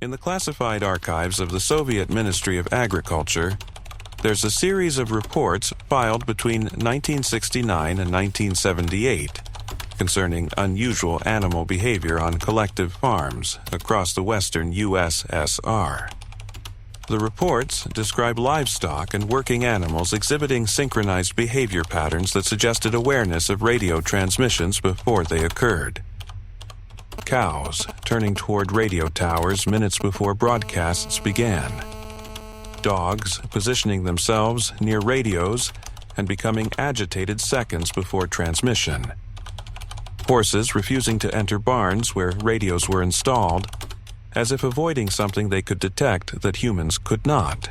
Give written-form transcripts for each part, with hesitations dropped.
In the classified archives of the Soviet Ministry of Agriculture, there's a series of reports filed between 1969 and 1978 concerning unusual animal behavior on collective farms across the western USSR. The reports describe livestock and working animals exhibiting synchronized behavior patterns that suggested awareness of radio transmissions before they occurred. Cows turning toward radio towers minutes before broadcasts began. Dogs positioning themselves near radios and becoming agitated seconds before transmission. Horses refusing to enter barns where radios were installed, as if avoiding something they could detect that humans could not.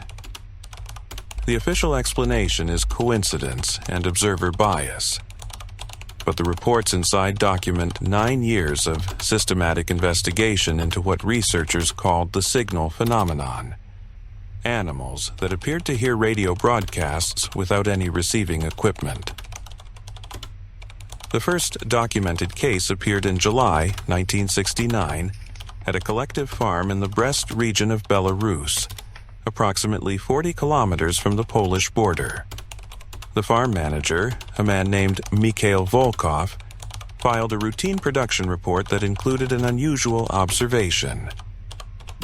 The official explanation is coincidence and observer bias. But the reports inside document 9 years of systematic investigation into what researchers called the signal phenomenon. Animals that appeared to hear radio broadcasts without any receiving equipment. The first documented case appeared in July 1969 at a collective farm in the Brest region of Belarus, approximately 40 kilometers from the Polish border. The farm manager, a man named Mikhail Volkov, filed a routine production report that included an unusual observation.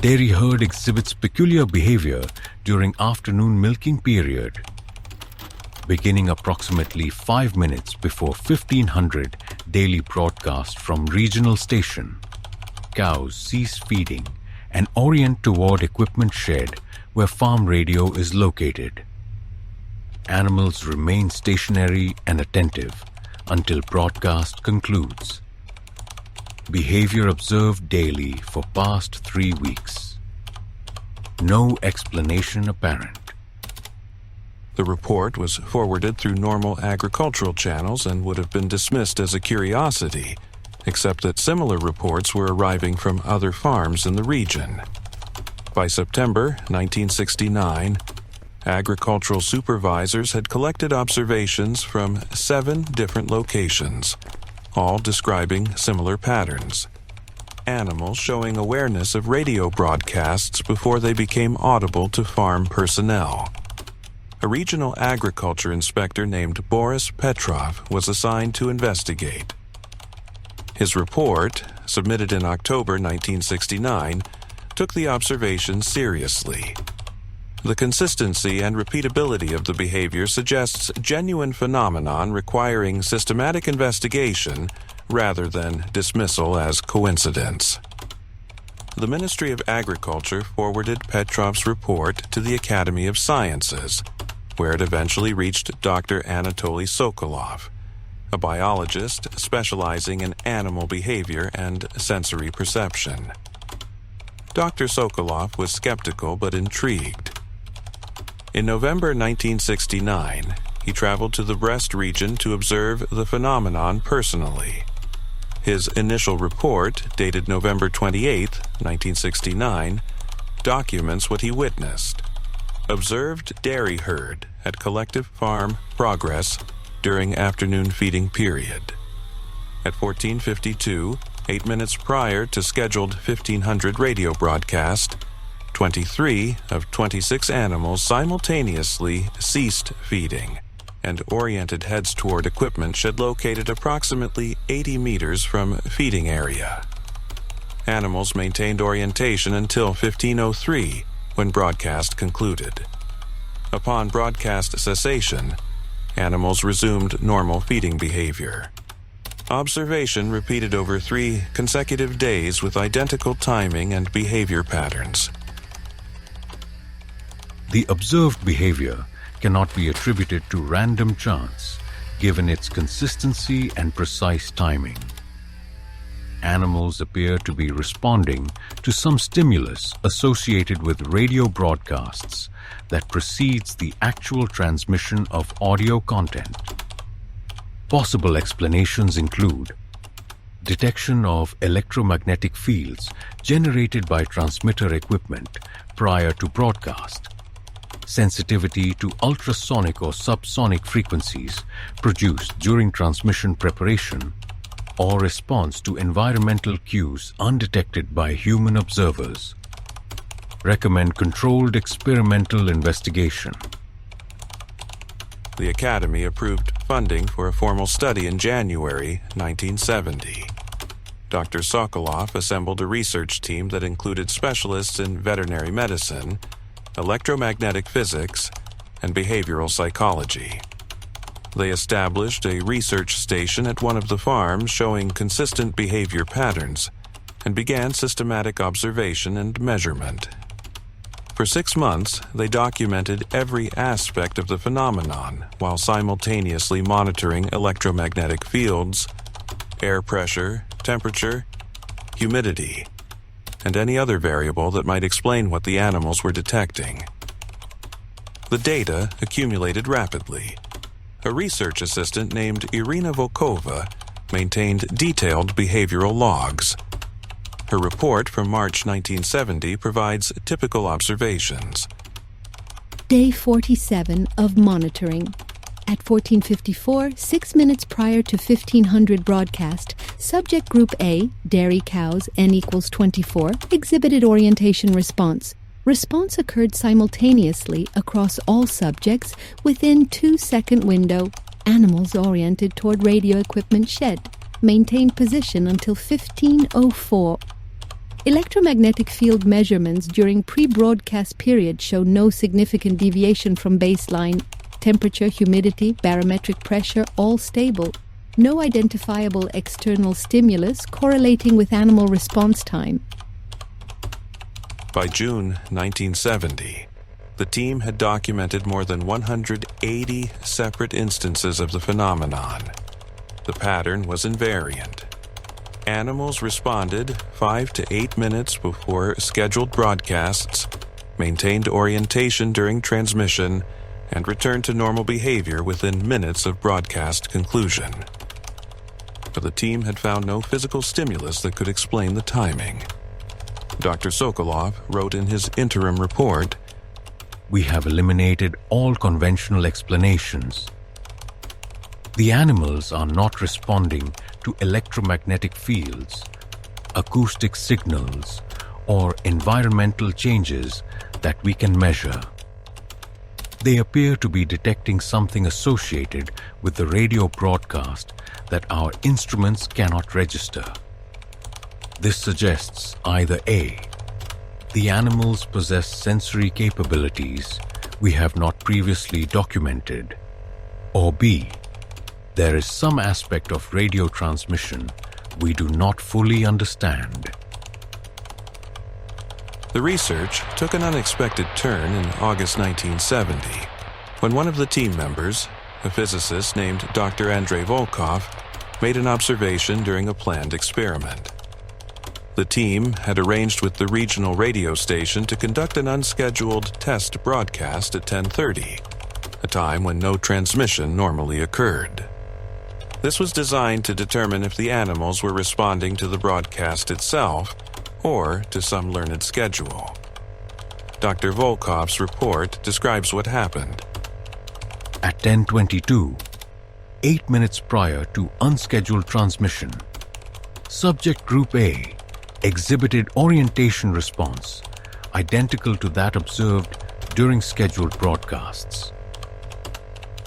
Dairy herd exhibits peculiar behavior during afternoon milking period. Beginning approximately 5 minutes before 1500 daily broadcast from regional station, cows cease feeding and orient toward equipment shed where farm radio is located. Animals remain stationary and attentive until broadcast concludes. Behavior observed daily for past 3 weeks. No explanation apparent. The report was forwarded through normal agricultural channels and would have been dismissed as a curiosity, except that similar reports were arriving from other farms in the region. By September 1969, agricultural supervisors had collected observations from 7 different locations, all describing similar patterns. Animals showing awareness of radio broadcasts before they became audible to farm personnel. A regional agriculture inspector named Boris Petrov was assigned to investigate. His report, submitted in October 1969, took the observations seriously. The consistency and repeatability of the behavior suggests genuine phenomenon requiring systematic investigation rather than dismissal as coincidence. The Ministry of Agriculture forwarded Petrov's report to the Academy of Sciences, where it eventually reached Dr. Anatoly Sokolov, a biologist specializing in animal behavior and sensory perception. Dr. Sokolov was skeptical but intrigued. In November 1969, he traveled to the Brest region to observe the phenomenon personally. His initial report, dated November 28, 1969, documents what he witnessed. Observed dairy herd at collective farm Progress during afternoon feeding period. At 14:52, 8 minutes prior to scheduled 1500 radio broadcast, 23 of 26 animals simultaneously ceased feeding and oriented heads toward equipment shed located approximately 80 meters from feeding area. Animals maintained orientation until 15:03, when broadcast concluded. Upon broadcast cessation, animals resumed normal feeding behavior. Observation repeated over 3 consecutive days with identical timing and behavior patterns. The observed behavior cannot be attributed to random chance, given its consistency and precise timing. Animals appear to be responding to some stimulus associated with radio broadcasts that precedes the actual transmission of audio content. Possible explanations include detection of electromagnetic fields generated by transmitter equipment prior to broadcast, sensitivity to ultrasonic or subsonic frequencies produced during transmission preparation, or response to environmental cues undetected by human observers. recommend controlled experimental investigation. The Academy approved funding for a formal study in January 1970. Dr. Sokolov assembled a research team that included specialists in veterinary medicine, electromagnetic physics, and behavioral psychology. They established a research station at one of the farms showing consistent behavior patterns and began systematic observation and measurement. For 6 months, they documented every aspect of the phenomenon while simultaneously monitoring electromagnetic fields, air pressure, temperature, humidity, and any other variable that might explain what the animals were detecting. The data accumulated rapidly. A research assistant named Irina Volkova maintained detailed behavioral logs. Her report from March 1970 provides typical observations. Day 47 of monitoring. At 14:54, 6 minutes prior to 1500 broadcast, subject group A, dairy cows, n equals 24, exhibited orientation response. Response occurred simultaneously across all subjects within 2-second window. Animals oriented toward radio equipment shed. Maintained position until 15:04. Electromagnetic field measurements during pre-broadcast period show no significant deviation from baseline. Temperature, humidity, barometric pressure, all stable. No identifiable external stimulus correlating with animal response time. By June 1970, the team had documented more than 180 separate instances of the phenomenon. The pattern was invariant. Animals responded 5 to 8 minutes before scheduled broadcasts, maintained orientation during transmission, and returned to normal behavior within minutes of broadcast conclusion. But the team had found no physical stimulus that could explain the timing. Dr. Sokolov wrote in his interim report, "We have eliminated all conventional explanations. The animals are not responding to electromagnetic fields, acoustic signals, or environmental changes that we can measure. They appear to be detecting something associated with the radio broadcast that our instruments cannot register. This suggests either A, the animals possess sensory capabilities we have not previously documented, or B, there is some aspect of radio transmission we do not fully understand." The research took an unexpected turn in August 1970, when one of the team members, a physicist named Dr. Andrei Volkov, made an observation during a planned experiment. The team had arranged with the regional radio station to conduct an unscheduled test broadcast at 10:30, a time when no transmission normally occurred. This was designed to determine if the animals were responding to the broadcast itself or to some learned schedule. Dr. Volkov's report describes what happened. At 10:22, 8 minutes prior to unscheduled transmission, subject group A exhibited orientation response identical to that observed during scheduled broadcasts.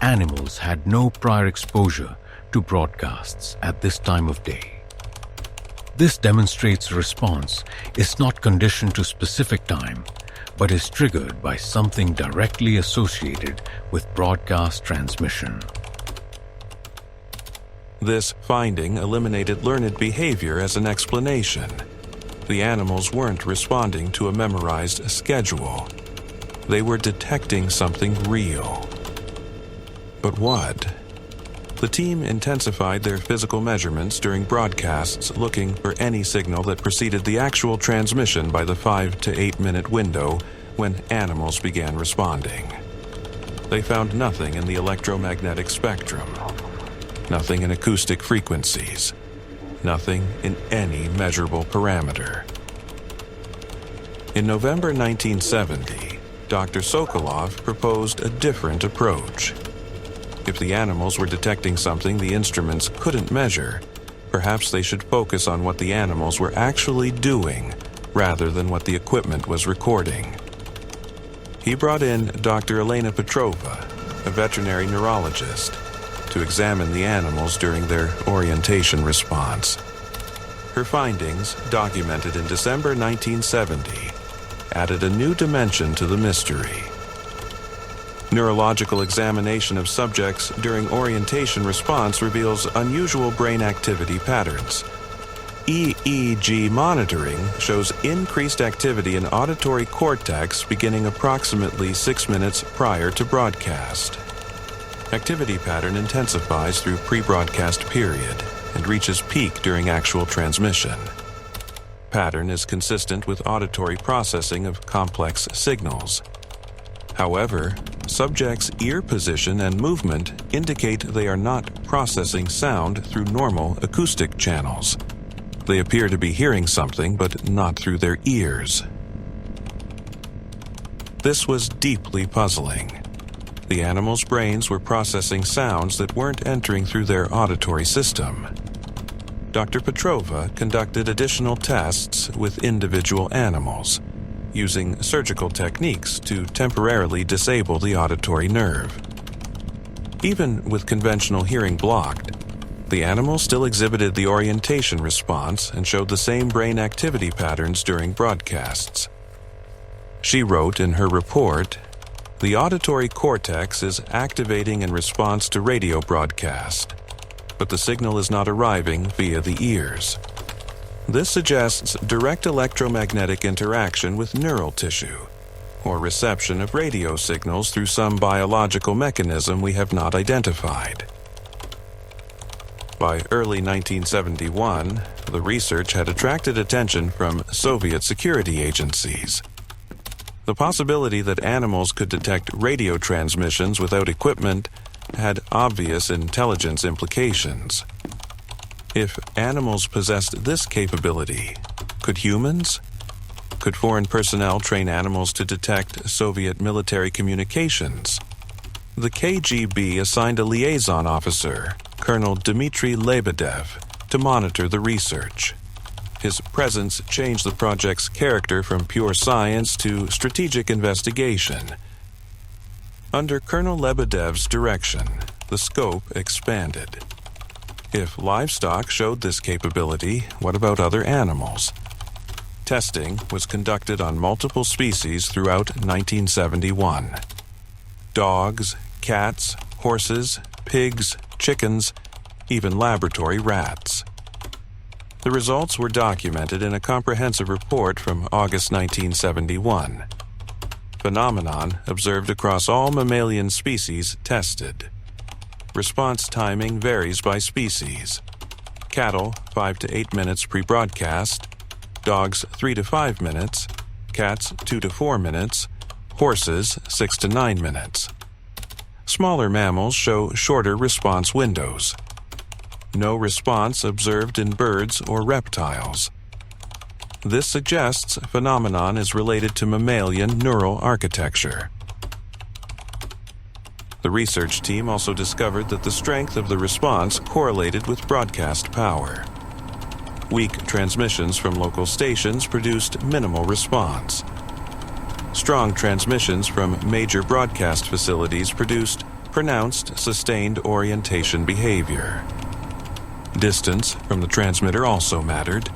Animals had no prior exposure to broadcasts at this time of day. This demonstrates a response is not conditioned to specific time, but is triggered by something directly associated with broadcast transmission. This finding eliminated learned behavior as an explanation. The animals weren't responding to a memorized schedule. They were detecting something real. But what? The team intensified their physical measurements during broadcasts, looking for any signal that preceded the actual transmission by the 5 to 8 minute window when animals began responding. They found nothing in the electromagnetic spectrum, nothing in acoustic frequencies, nothing in any measurable parameter. In November 1970, Dr. Sokolov proposed a different approach. If the animals were detecting something the instruments couldn't measure, perhaps they should focus on what the animals were actually doing rather than what the equipment was recording. he brought in Dr. Elena Petrova, a veterinary neurologist, to examine the animals during their orientation response. Her findings, documented in December 1970, added a new dimension to the mystery. Neurological examination of subjects during orientation response reveals unusual brain activity patterns. EEG monitoring shows increased activity in auditory cortex beginning approximately 6 minutes prior to broadcast. Activity pattern intensifies through pre-broadcast period and reaches peak during actual transmission. Pattern is consistent with auditory processing of complex signals. However, subjects' ear position and movement indicate they are not processing sound through normal acoustic channels. They appear to be hearing something, but not through their ears. This was deeply puzzling. The animals' brains were processing sounds that weren't entering through their auditory system. Dr. Petrova conducted additional tests with individual animals, using surgical techniques to temporarily disable the auditory nerve. Even with conventional hearing blocked, the animals still exhibited the orientation response and showed the same brain activity patterns during broadcasts. She wrote in her report, "The auditory cortex is activating in response to radio broadcast, but the signal is not arriving via the ears. This suggests direct electromagnetic interaction with neural tissue, or reception of radio signals through some biological mechanism we have not identified." By early 1971, the research had attracted attention from Soviet security agencies. The possibility that animals could detect radio transmissions without equipment had obvious intelligence implications. If animals possessed this capability, could humans? Could foreign personnel train animals to detect Soviet military communications? The KGB assigned a liaison officer, Colonel Dmitry Lebedev, to monitor the research. His presence changed the project's character from pure science to strategic investigation. Under Colonel Lebedev's direction, the scope expanded. If livestock showed this capability, what about other animals? Testing was conducted on multiple species throughout 1971. Dogs, cats, horses, pigs, chickens, even laboratory rats. The results were documented in a comprehensive report from August 1971. Phenomenon observed across all mammalian species tested. Response timing varies by species. Cattle, 5 to 8 minutes pre-broadcast. Dogs, 3 to 5 minutes. Cats, 2 to 4 minutes. Horses, 6 to 9 minutes. Smaller mammals show shorter response windows. No response observed in birds or reptiles. This suggests phenomenon is related to mammalian neural architecture. The research team also discovered that the strength of the response correlated with broadcast power. Weak transmissions from local stations produced minimal response. Strong transmissions from major broadcast facilities produced pronounced sustained orientation behavior. Distance from the transmitter also mattered,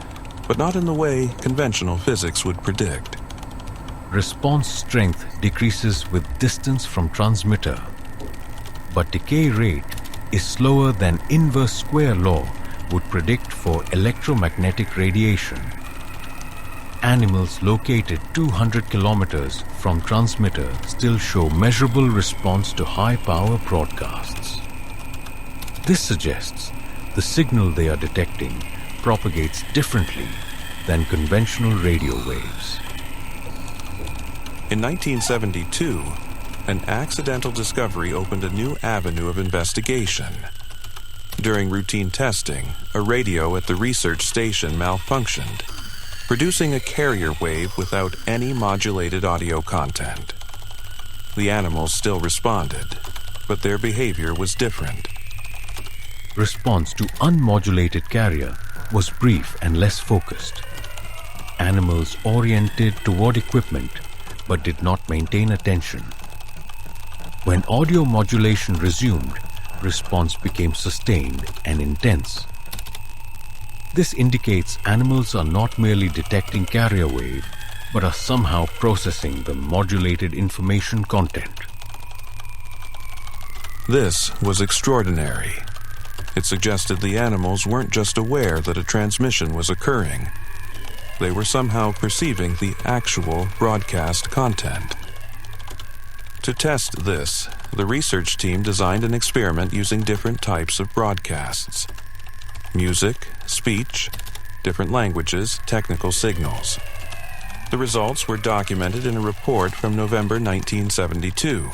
but not in the way conventional physics would predict. Response strength decreases with distance from transmitter, but decay rate is slower than inverse square law would predict for electromagnetic radiation. Animals located 200 kilometers from transmitter still show measurable response to high-power broadcasts. This suggests the signal they are detecting propagates differently than conventional radio waves. In 1972, an accidental discovery opened a new avenue of investigation. During routine testing, a radio at the research station malfunctioned, producing a carrier wave without any modulated audio content. The animals still responded, but their behavior was different. Response to unmodulated carrier was brief and less focused. Animals oriented toward equipment but did not maintain attention. When audio modulation resumed, response became sustained and intense. This indicates animals are not merely detecting carrier wave, but are somehow processing the modulated information content. This was extraordinary. It suggested the animals weren't just aware that a transmission was occurring. They were somehow perceiving the actual broadcast content. To test this, the research team designed an experiment using different types of broadcasts: music, speech, different languages, technical signals. The results were documented in a report from November 1972.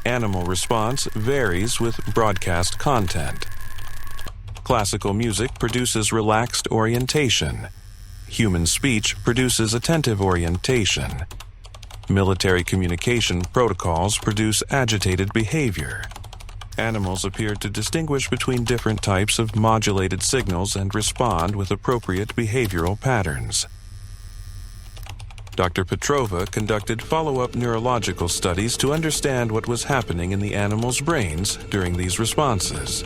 Animal response varies with broadcast content. Classical music produces relaxed orientation. Human speech produces attentive orientation. Military communication protocols produce agitated behavior. Animals appear to distinguish between different types of modulated signals and respond with appropriate behavioral patterns. Dr. Petrova conducted follow-up neurological studies to understand what was happening in the animals' brains during these responses.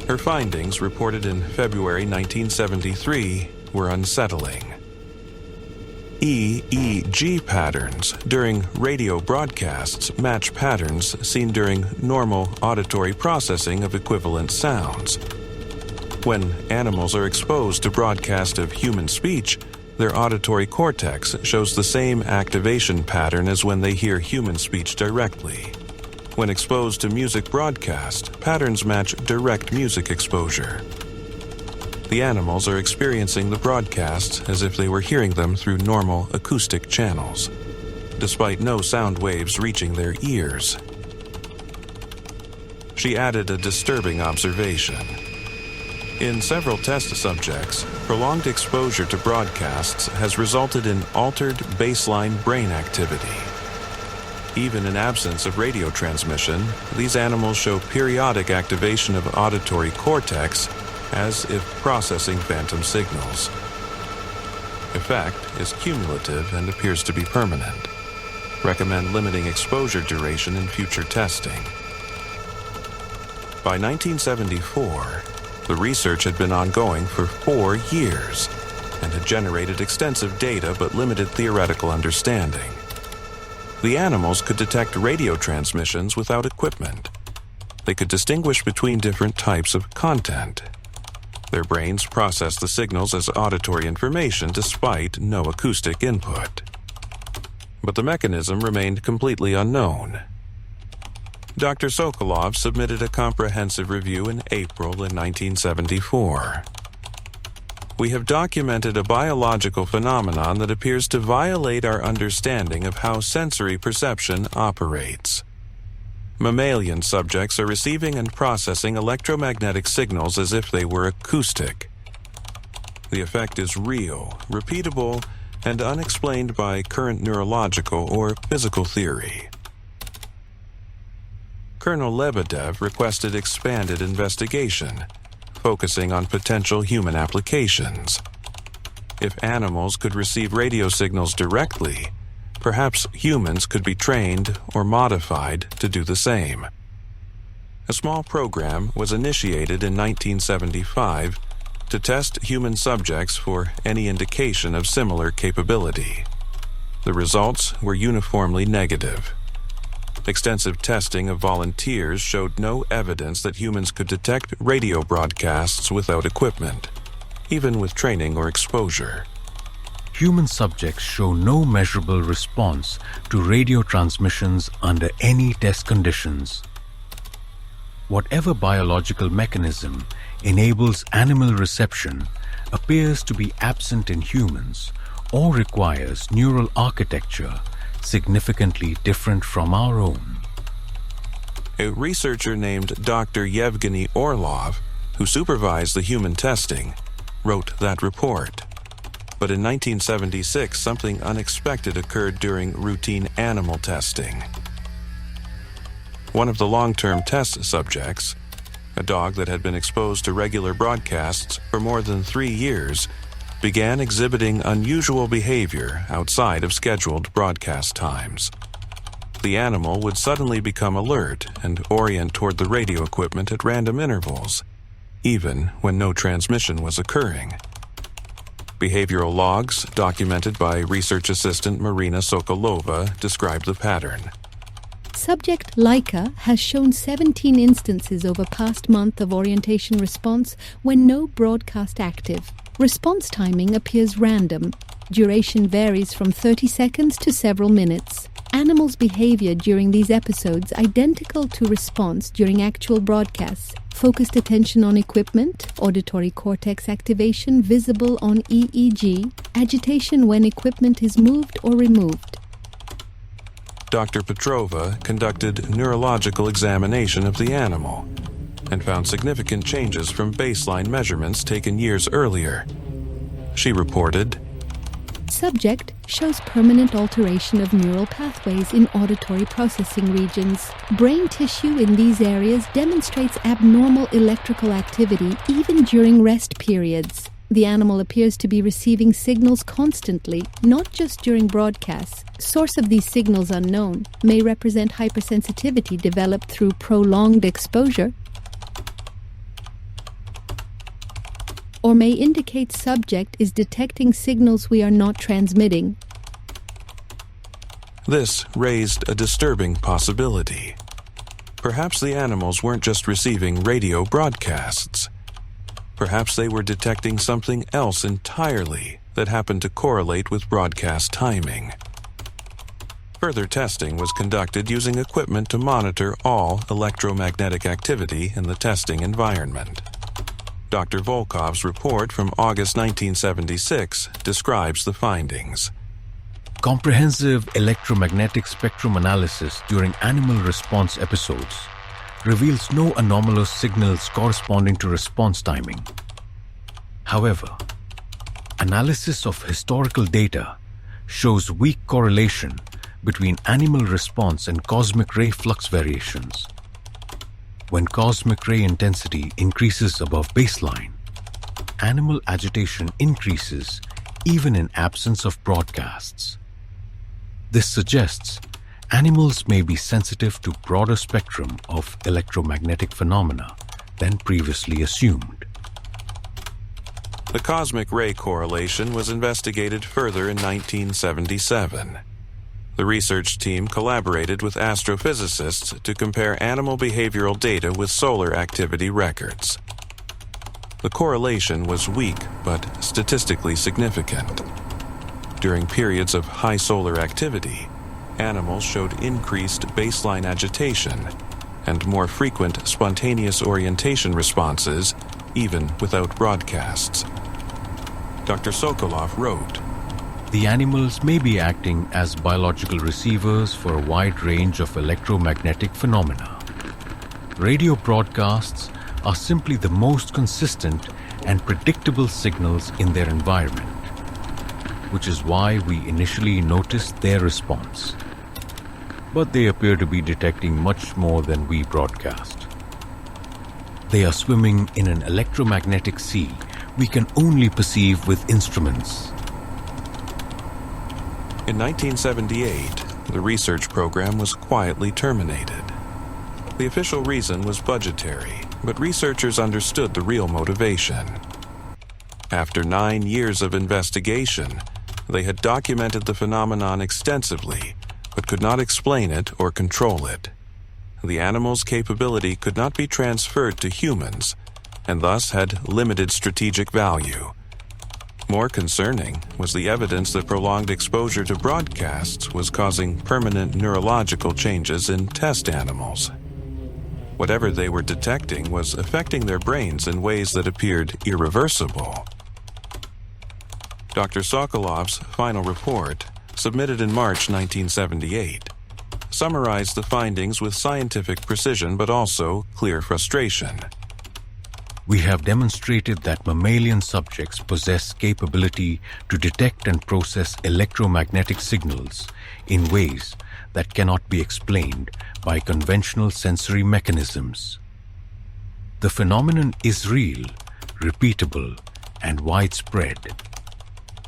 Her findings, reported in February 1973, were unsettling. EEG patterns during radio broadcasts match patterns seen during normal auditory processing of equivalent sounds. When animals are exposed to broadcast of human speech, their auditory cortex shows the same activation pattern as when they hear human speech directly. When exposed to music broadcast, patterns match direct music exposure. The animals are experiencing the broadcasts as if they were hearing them through normal acoustic channels, despite no sound waves reaching their ears. She added a disturbing observation. In several test subjects, prolonged exposure to broadcasts has resulted in altered baseline brain activity. Even in absence of radio transmission, these animals show periodic activation of auditory cortex as if processing phantom signals. Effect is cumulative and appears to be permanent. Recommend limiting exposure duration in future testing. By 1974, the research had been ongoing for 4 years and had generated extensive data but limited theoretical understanding. The animals could detect radio transmissions without equipment. They could distinguish between different types of content. Their brains processed the signals as auditory information despite no acoustic input. But the mechanism remained completely unknown. Dr. Sokolov submitted a comprehensive review in April in 1974. We have documented a biological phenomenon that appears to violate our understanding of how sensory perception operates. Mammalian subjects are receiving and processing electromagnetic signals as if they were acoustic. The effect is real, repeatable, and unexplained by current neurological or physical theory. Colonel Lebedev requested expanded investigation, focusing on potential human applications. If animals could receive radio signals directly, perhaps humans could be trained or modified to do the same. A small program was initiated in 1975 to test human subjects for any indication of similar capability. The results were uniformly negative. Extensive testing of volunteers showed no evidence that humans could detect radio broadcasts without equipment, even with training or exposure. Human subjects show no measurable response to radio transmissions under any test conditions. Whatever biological mechanism enables animal reception appears to be absent in humans or requires neural architecture significantly different from our own. A researcher named Dr. Yevgeny Orlov, who supervised the human testing, wrote that report. But in 1976, something unexpected occurred during routine animal testing. One of the long-term test subjects, a dog that had been exposed to regular broadcasts for more than 3 years, began exhibiting unusual behavior outside of scheduled broadcast times. The animal would suddenly become alert and orient toward the radio equipment at random intervals, even when no transmission was occurring. Behavioral logs, documented by research assistant Marina Sokolova, describe the pattern. Subject Laika has shown 17 instances over past month of orientation response when no broadcast active. Response timing appears random. Duration varies from 30 seconds to several minutes. Animals' behavior during these episodes identical to response during actual broadcasts. Focused attention on equipment, auditory cortex activation visible on EEG, agitation when equipment is moved or removed. Dr. Petrova conducted neurological examination of the animal and found significant changes from baseline measurements taken years earlier. She reported, Subject shows permanent alteration of neural pathways in auditory processing regions. Brain tissue in these areas demonstrates abnormal electrical activity even during rest periods. The animal appears to be receiving signals constantly, not just during broadcasts. Source of these signals unknown, may represent hypersensitivity developed through prolonged exposure, or may indicate subject is detecting signals we are not transmitting. This raised a disturbing possibility. Perhaps the animals weren't just receiving radio broadcasts. Perhaps they were detecting something else entirely that happened to correlate with broadcast timing. Further testing was conducted using equipment to monitor all electromagnetic activity in the testing environment. Dr. Volkov's report from August 1976 describes the findings. Comprehensive electromagnetic spectrum analysis during animal response episodes reveals no anomalous signals corresponding to response timing. However, analysis of historical data shows weak correlation between animal response and cosmic ray flux variations. When cosmic ray intensity increases above baseline, animal agitation increases even in absence of broadcasts. This suggests animals may be sensitive to broader spectrum of electromagnetic phenomena than previously assumed. The cosmic ray correlation was investigated further in 1977. The research team collaborated with astrophysicists to compare animal behavioral data with solar activity records. The correlation was weak but statistically significant. During periods of high solar activity, animals showed increased baseline agitation and more frequent spontaneous orientation responses, even without broadcasts. Dr. Sokolov wrote, The animals may be acting as biological receivers for a wide range of electromagnetic phenomena. Radio broadcasts are simply the most consistent and predictable signals in their environment, which is why we initially noticed their response. But they appear to be detecting much more than we broadcast. They are swimming in an electromagnetic sea we can only perceive with instruments. In 1978, the research program was quietly terminated. The official reason was budgetary, but researchers understood the real motivation. After 9 years of investigation, they had documented the phenomenon extensively, but could not explain it or control it. The animal's capability could not be transferred to humans, and thus had limited strategic value. More concerning was the evidence that prolonged exposure to broadcasts was causing permanent neurological changes in test animals. Whatever they were detecting was affecting their brains in ways that appeared irreversible. Dr. Sokolov's final report, submitted in March 1978, summarized the findings with scientific precision but also clear frustration. We have demonstrated that mammalian subjects possess capability to detect and process electromagnetic signals in ways that cannot be explained by conventional sensory mechanisms. The phenomenon is real, repeatable, and widespread,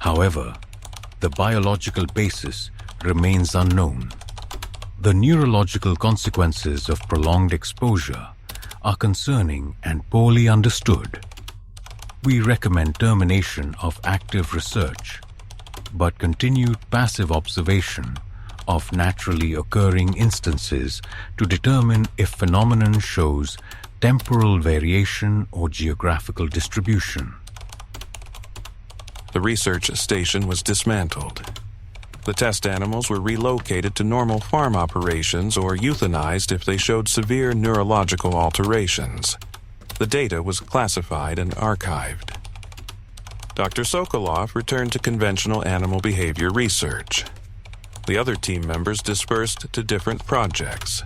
However, the biological basis remains unknown. The neurological consequences of prolonged exposure are concerning and poorly understood. We recommend termination of active research, but continued passive observation of naturally occurring instances to determine if phenomenon shows temporal variation or geographical distribution. The research station was dismantled. The test animals were relocated to normal farm operations or euthanized if they showed severe neurological alterations. The data was classified and archived. Dr. Sokolov returned to conventional animal behavior research. The other team members dispersed to different projects.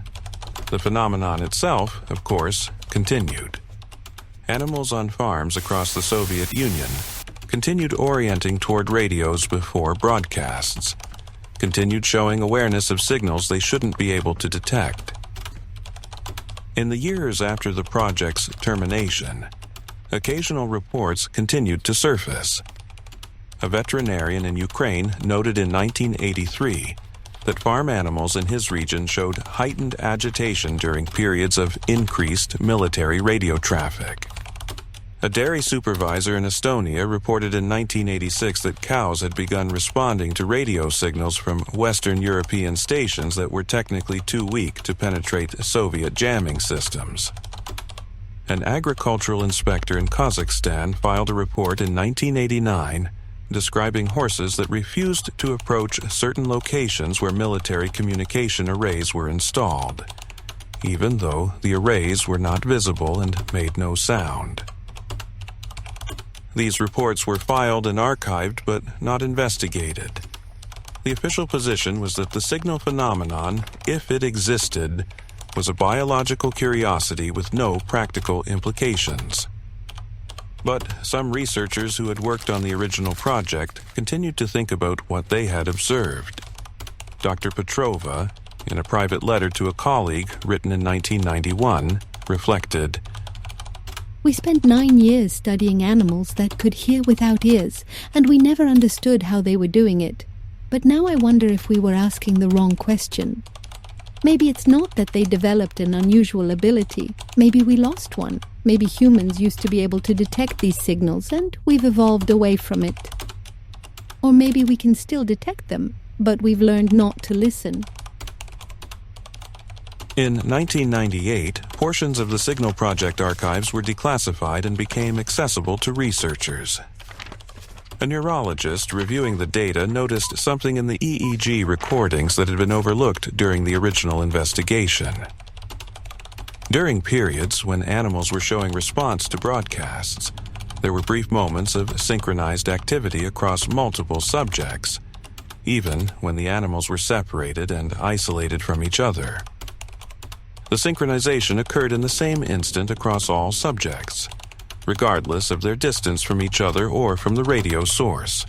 The phenomenon itself, of course, continued. Animals on farms across the Soviet Union continued orienting toward radios before broadcasts, continued showing awareness of signals they shouldn't be able to detect. In the years after the project's termination, occasional reports continued to surface. A veterinarian in Ukraine noted in 1983 that farm animals in his region showed heightened agitation during periods of increased military radio traffic. A dairy supervisor in Estonia reported in 1986 that cows had begun responding to radio signals from Western European stations that were technically too weak to penetrate Soviet jamming systems. An agricultural inspector in Kazakhstan filed a report in 1989 describing horses that refused to approach certain locations where military communication arrays were installed, even though the arrays were not visible and made no sound. These reports were filed and archived but not investigated. The official position was that the signal phenomenon, if it existed, was a biological curiosity with no practical implications. But some researchers who had worked on the original project continued to think about what they had observed. Dr. Petrova, in a private letter to a colleague written in 1991, reflected, "We spent 9 years studying animals that could hear without ears, and we never understood how they were doing it. But now I wonder if we were asking the wrong question. Maybe it's not that they developed an unusual ability. Maybe we lost one. Maybe humans used to be able to detect these signals and we've evolved away from it. Or maybe we can still detect them, but we've learned not to listen." In 1998, portions of the Signal Project archives were declassified and became accessible to researchers. A neurologist reviewing the data noticed something in the EEG recordings that had been overlooked during the original investigation. During periods when animals were showing response to broadcasts, there were brief moments of synchronized activity across multiple subjects, even when the animals were separated and isolated from each other. The synchronization occurred in the same instant across all subjects, regardless of their distance from each other or from the radio source.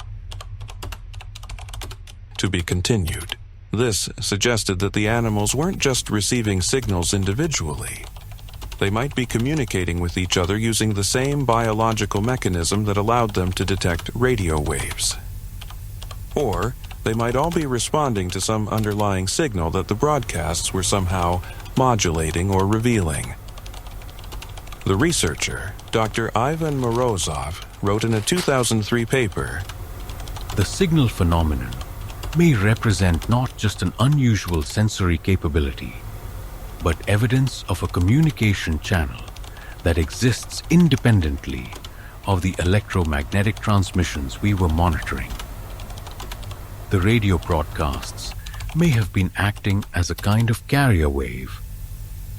To be continued. This suggested that the animals weren't just receiving signals individually. They might be communicating with each other using the same biological mechanism that allowed them to detect radio waves. Or they might all be responding to some underlying signal that the broadcasts were somehow modulating or revealing. The researcher, Dr. Ivan Morozov, wrote in a 2003 paper, "The signal phenomenon may represent not just an unusual sensory capability, but evidence of a communication channel that exists independently of the electromagnetic transmissions we were monitoring. The radio broadcasts may have been acting as a kind of carrier wave,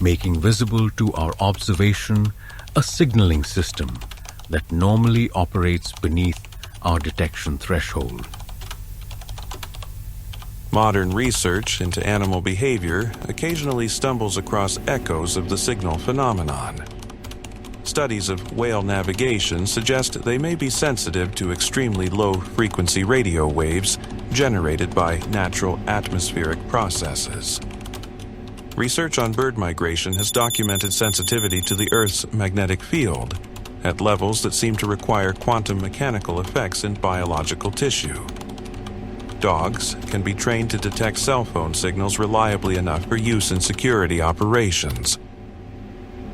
making visible to our observation a signaling system that normally operates beneath our detection threshold." Modern research into animal behavior occasionally stumbles across echoes of the signal phenomenon. Studies of whale navigation suggest they may be sensitive to extremely low-frequency radio waves generated by natural atmospheric processes. Research on bird migration has documented sensitivity to the Earth's magnetic field, at levels that seem to require quantum mechanical effects in biological tissue. Dogs can be trained to detect cell phone signals reliably enough for use in security operations.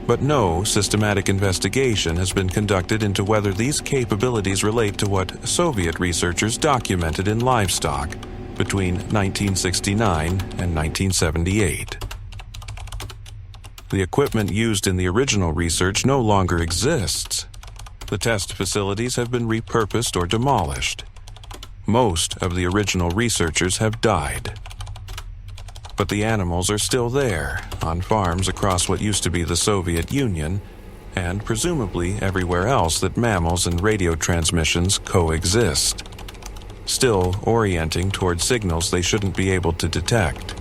But no systematic investigation has been conducted into whether these capabilities relate to what Soviet researchers documented in livestock between 1969 and 1978. The equipment used in the original research no longer exists. The test facilities have been repurposed or demolished. Most of the original researchers have died. But the animals are still there, on farms across what used to be the Soviet Union, and presumably everywhere else that mammals and radio transmissions coexist, still orienting toward signals they shouldn't be able to detect,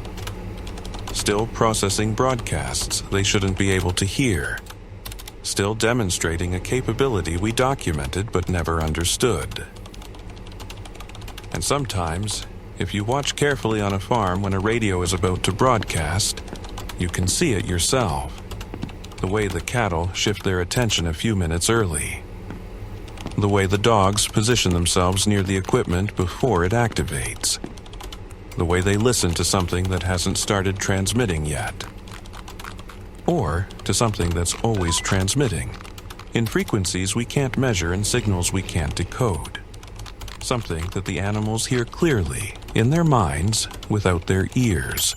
still processing broadcasts they shouldn't be able to hear, still demonstrating a capability we documented but never understood. And sometimes, if you watch carefully on a farm when a radio is about to broadcast, you can see it yourself. The way the cattle shift their attention a few minutes early. The way the dogs position themselves near the equipment before it activates. The way they listen to something that hasn't started transmitting yet. Or to something that's always transmitting, in frequencies we can't measure and signals we can't decode. Something that the animals hear clearly, in their minds, without their ears.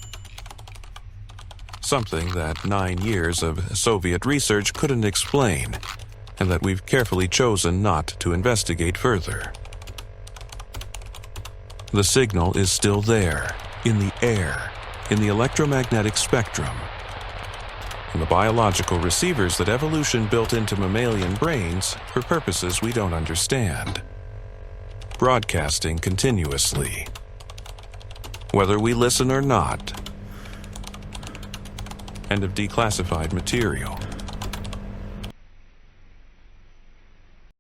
Something that 9 years of Soviet research couldn't explain, and that we've carefully chosen not to investigate further. The signal is still there, in the air, in the electromagnetic spectrum. And the biological receivers that evolution built into mammalian brains for purposes we don't understand. Broadcasting continuously. Whether we listen or not. And of declassified material.